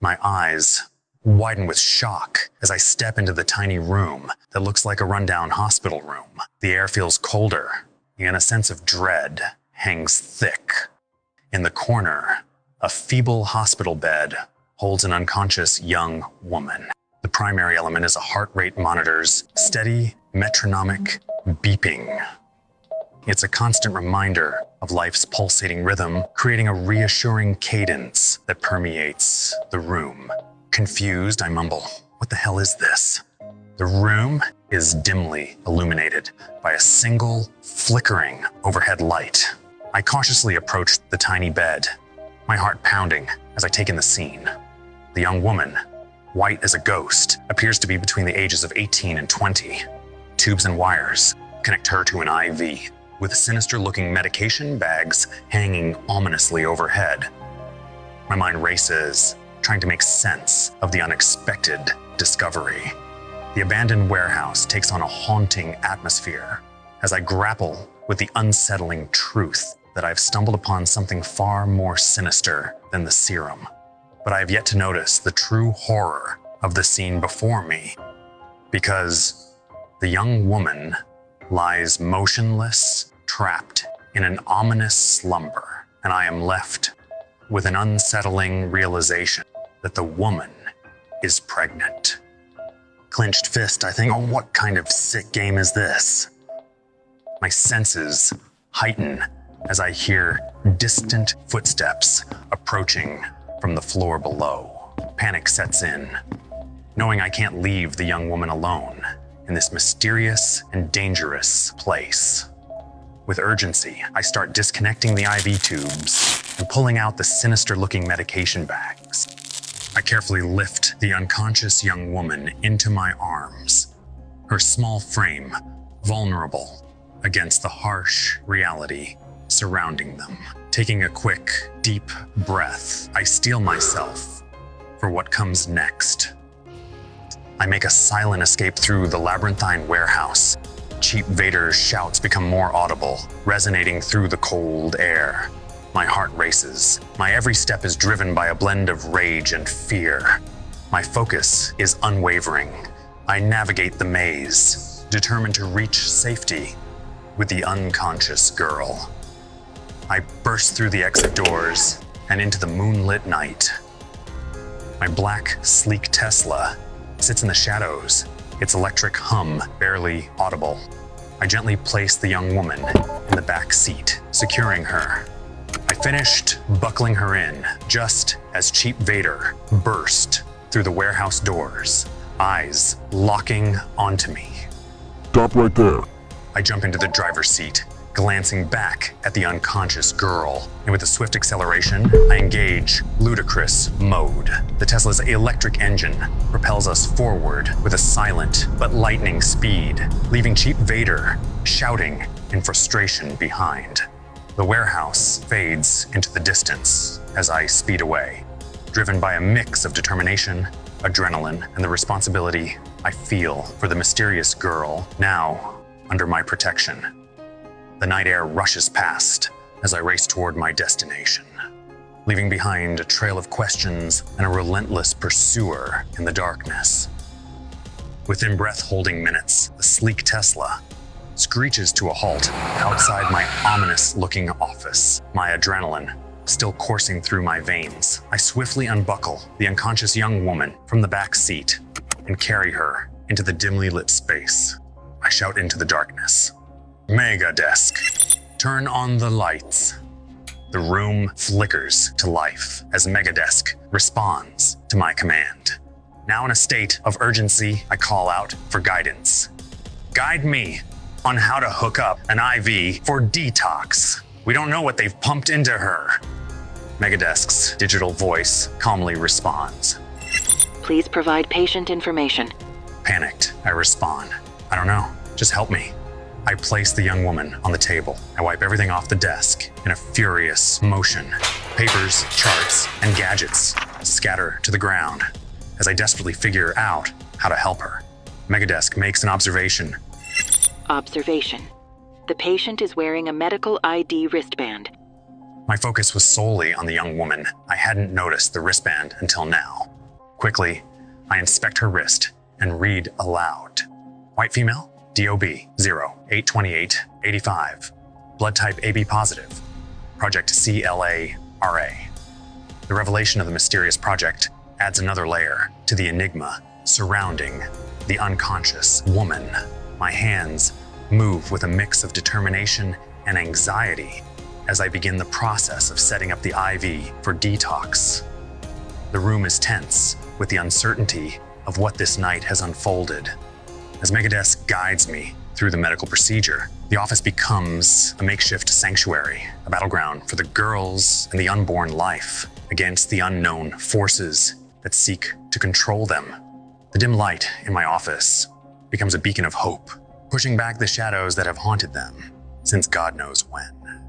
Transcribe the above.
My eyes widen with shock as I step into the tiny room that looks like a rundown hospital room. The air feels colder, and a sense of dread hangs thick. In the corner, a feeble hospital bed holds an unconscious young woman. The primary element is a heart rate monitor's steady, metronomic beeping. It's a constant reminder of life's pulsating rhythm, creating a reassuring cadence that permeates the room. Confused, I mumble, "What the hell is this?" The room is dimly illuminated by a single, flickering overhead light. I cautiously approach the tiny bed, my heart pounding as I take in the scene. The young woman, white as a ghost, appears to be between the ages of 18 and 20. Tubes and wires connect her to an IV, with sinister-looking medication bags hanging ominously overhead. My mind races, trying to make sense of the unexpected discovery. The abandoned warehouse takes on a haunting atmosphere as I grapple with the unsettling truth that I've stumbled upon something far more sinister than the serum. But I have yet to notice the true horror of the scene before me, because the young woman lies motionless, trapped in an ominous slumber, and I am left with an unsettling realization that the woman is pregnant. Clenched fist, I think, oh, what kind of sick game is this? My senses heighten as I hear distant footsteps approaching from the floor below. Panic sets in, knowing I can't leave the young woman alone in this mysterious and dangerous place. With urgency, I start disconnecting the IV tubes and pulling out the sinister-looking medication bags. I carefully lift the unconscious young woman into my arms, her small frame vulnerable against the harsh reality surrounding them. Taking a quick, deep breath, I steel myself for what comes next. I make a silent escape through the labyrinthine warehouse. Cheap Vader's shouts become more audible, resonating through the cold air. My heart races. My every step is driven by a blend of rage and fear. My focus is unwavering. I navigate the maze, determined to reach safety with the unconscious girl. I burst through the exit doors and into the moonlit night. My black, sleek Tesla sits in the shadows, its electric hum barely audible. I gently place the young woman in the back seat, securing her. I finished buckling her in just as Cheap Vader burst through the warehouse doors, eyes locking onto me. Stop right there. I jump into the driver's seat, glancing back at the unconscious girl, and with a swift acceleration, I engage ludicrous mode. The Tesla's electric engine propels us forward with a silent but lightning speed, leaving Cheap Vader shouting in frustration behind. The warehouse fades into the distance as I speed away, driven by a mix of determination, adrenaline, and the responsibility I feel for the mysterious girl now under my protection. The night air rushes past as I race toward my destination, leaving behind a trail of questions and a relentless pursuer in the darkness. Within breath-holding minutes, the sleek Tesla screeches to a halt outside my ominous-looking office, my adrenaline still coursing through my veins. I swiftly unbuckle the unconscious young woman from the back seat and carry her into the dimly lit space. I shout into the darkness, "Mega Desk, turn on the lights." The room flickers to life as Megadesk responds to my command. Now in a state of urgency, I call out for guidance. "Guide me on how to hook up an IV for detox. We don't know what they've pumped into her." Megadesk's digital voice calmly responds. Please provide patient information. Panicked, I respond. "I don't know, just help me." I place the young woman on the table. I wipe everything off the desk in a furious motion. Papers, charts, and gadgets scatter to the ground as I desperately figure out how to help her. Megadesk makes an observation. Observation. The patient is wearing a medical ID wristband. My focus was solely on the young woman. I hadn't noticed the wristband until now. Quickly, I inspect her wrist and read aloud. White female, DOB 082885, blood type AB positive, project CLA-RA. The revelation of the mysterious project adds another layer to the enigma surrounding the unconscious woman. My hands move with a mix of determination and anxiety as I begin the process of setting up the IV for detox. The room is tense with the uncertainty of what this night has unfolded. As Megadesk guides me through the medical procedure, the office becomes a makeshift sanctuary, a battleground for the girls and the unborn life against the unknown forces that seek to control them. The dim light in my office becomes a beacon of hope, pushing back the shadows that have haunted them since God knows when.